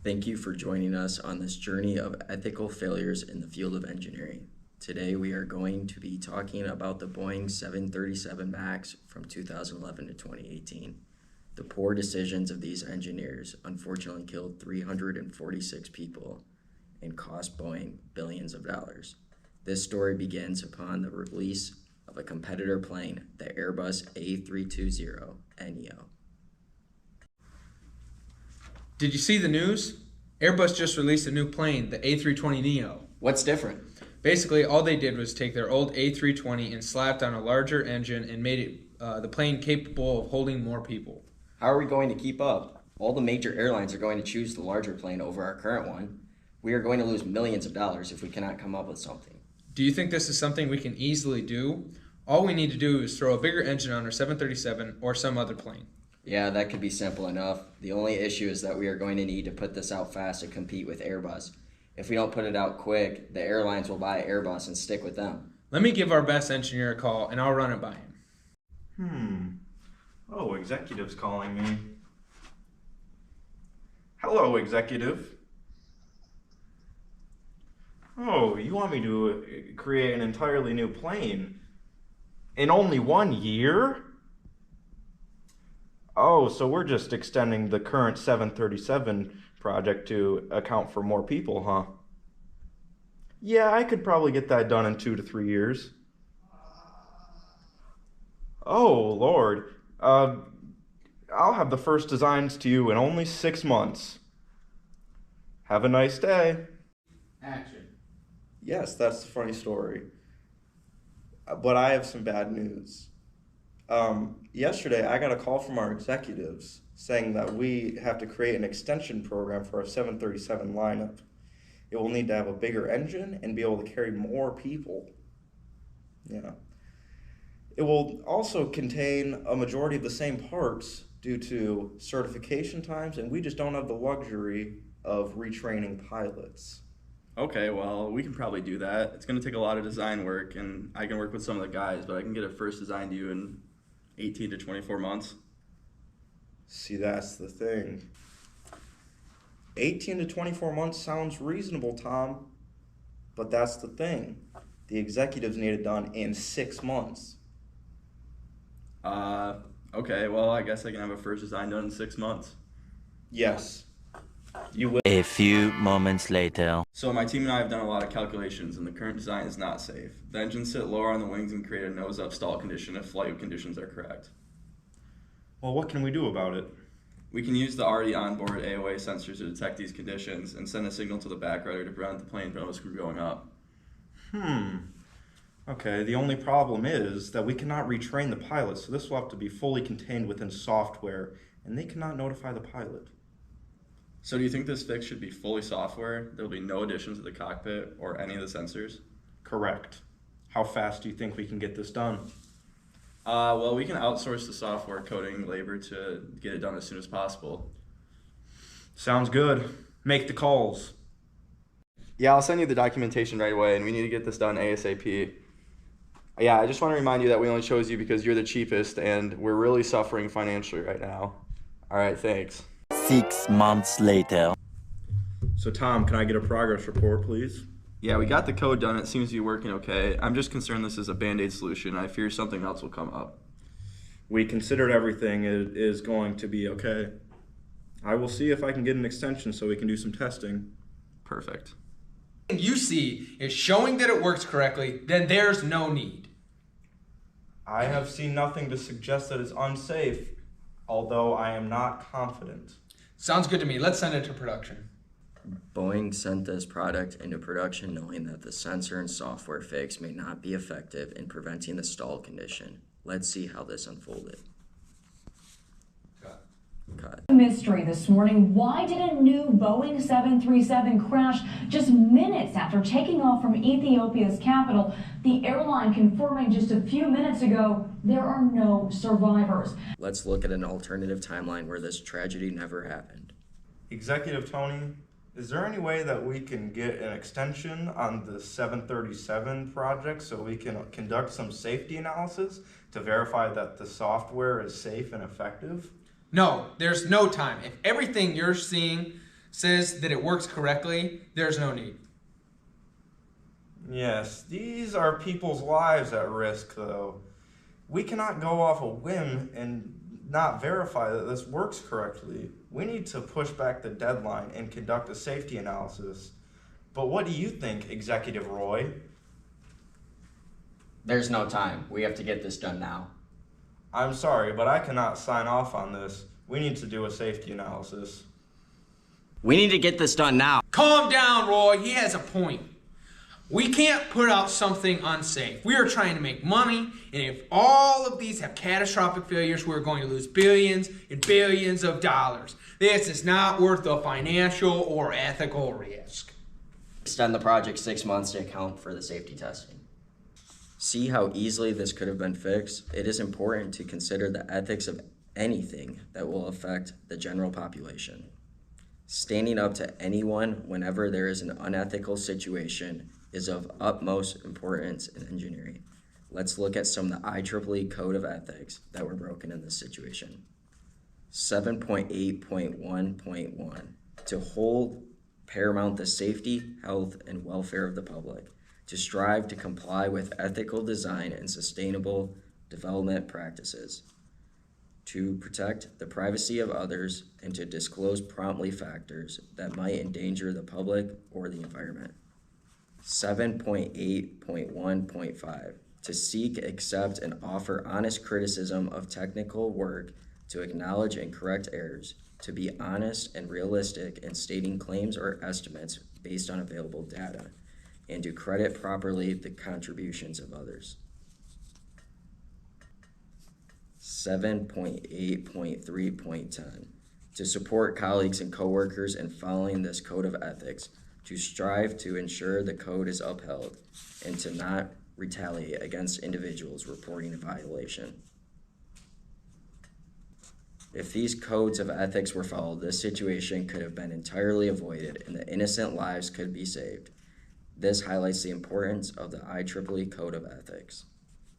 Thank you for joining us on this journey of ethical failures in the field of engineering. Today we are going to be talking about the Boeing 737 MAX from 2011 to 2018. The poor decisions of these engineers unfortunately killed 346 people and cost Boeing billions of dollars. This story begins upon the release of a competitor plane, the Airbus A320neo. Did you see the news? Airbus just released a new plane, the A320neo. What's different? Basically, all they did was take their old A320 and slapped on a larger engine and made it the plane capable of holding more people. How are we going to keep up? All the major airlines are going to choose the larger plane over our current one. We are going to lose millions of dollars if we cannot come up with something. Do you think this is something we can easily do? All we need to do is throw a bigger engine on our 737 or some other plane. Yeah, that could be simple enough. The only issue is that we are going to need to put this out fast to compete with Airbus. If we don't put it out quick, the airlines will buy Airbus and stick with them. Let me give our best engineer a call and I'll run it by him. Oh, executive's calling me. Hello, executive. Oh, you want me to create an entirely new plane in only 1 year? Oh, so we're just extending the current 737 project to account for more people, huh? Yeah, I could probably get that done in 2 to 3 years. Oh, Lord. I'll have the first designs to you in only 6 months. Have a nice day. Action. Yes, that's the funny story. But I have some bad news. Yesterday, I got a call from our executives saying that we have to create an extension program for our 737 lineup. It will need to have a bigger engine and be able to carry more people. Yeah. It will also contain a majority of the same parts due to certification times, and we just don't have the luxury of retraining pilots. Okay, well, we can probably do that. It's going to take a lot of design work, and I can work with some of the guys, but I can get it first designed to you in 18 to 24 months. See, that's the thing. 18 to 24 months sounds reasonable, Tom, but that's the thing. The executives need it done in 6 months. Okay, well, I guess I can have a first design done in 6 months. Yes, you will. A few moments later. So my team and I have done a lot of calculations, and the current design is not safe. The engines sit lower on the wings and create a nose-up stall condition if flight conditions are correct. Well, what can we do about it? We can use the already onboard AOA sensors to detect these conditions and send a signal to the back rudder to prevent the plane nose from going up. Okay, the only problem is that we cannot retrain the pilot, so this will have to be fully contained within software, and they cannot notify the pilot. So do you think this fix should be fully software? There will be no additions to the cockpit or any of the sensors? Correct. How fast do you think we can get this done? Well, we can outsource the software coding labor to get it done as soon as possible. Sounds good. Make the calls. Yeah, I'll send you the documentation right away, and we need to get this done ASAP. Yeah, I just want to remind you that we only chose you because you're the cheapest, and we're really suffering financially right now. All right, thanks. 6 months later. So Tom, can I get a progress report, please? Yeah, we got the code done. It seems to be working okay. I'm just concerned this is a Band-Aid solution. I fear something else will come up. We considered everything is going to be okay. I will see if I can get an extension so we can do some testing. Perfect. You see is showing that it works correctly, then there's no need. I have seen nothing to suggest that it's unsafe, although I am not confident. Sounds good to me. Let's send it to production. Boeing sent this product into production knowing that the sensor and software fix may not be effective in preventing the stall condition. Let's see how this unfolded. Cut. Mystery this morning. Why did a new Boeing 737 crash just minutes after taking off from Ethiopia's capital? The airline confirming just a few minutes ago there are no survivors. Let's look at an alternative timeline where this tragedy never happened. Executive Tony, is there any way that we can get an extension on the 737 project so we can conduct some safety analysis to verify that the software is safe and effective? No, there's no time. If everything you're seeing says that it works correctly, there's no need. Yes, these are people's lives at risk, though. We cannot go off a whim and not verify that this works correctly. We need to push back the deadline and conduct a safety analysis. But what do you think, Executive Roy? There's no time. We have to get this done now. I'm sorry, but I cannot sign off on this. We need to do a safety analysis. We need to get this done now. Calm down, Roy. He has a point. We can't put out something unsafe. We are trying to make money, and if all of these have catastrophic failures, we're going to lose billions and billions of dollars. This is not worth the financial or ethical risk. Extend the project 6 months to account for the safety testing. See how easily this could have been fixed? It is important to consider the ethics of anything that will affect the general population. Standing up to anyone whenever there is an unethical situation is of utmost importance in engineering. Let's look at some of the IEEE Code of Ethics that were broken in this situation. 7.8.1.1, to hold paramount the safety, health, and welfare of the public, to strive to comply with ethical design and sustainable development practices, to protect the privacy of others, and to disclose promptly factors that might endanger the public or the environment. 7.8.1.5, to seek, accept, and offer honest criticism of technical work, to acknowledge and correct errors, to be honest and realistic in stating claims or estimates based on available data, and to credit properly the contributions of others. 7.8.3.10, to support colleagues and coworkers in following this code of ethics, to strive to ensure the code is upheld, and to not retaliate against individuals reporting a violation. If these codes of ethics were followed, this situation could have been entirely avoided and the innocent lives could be saved. This highlights the importance of the IEEE Code of Ethics.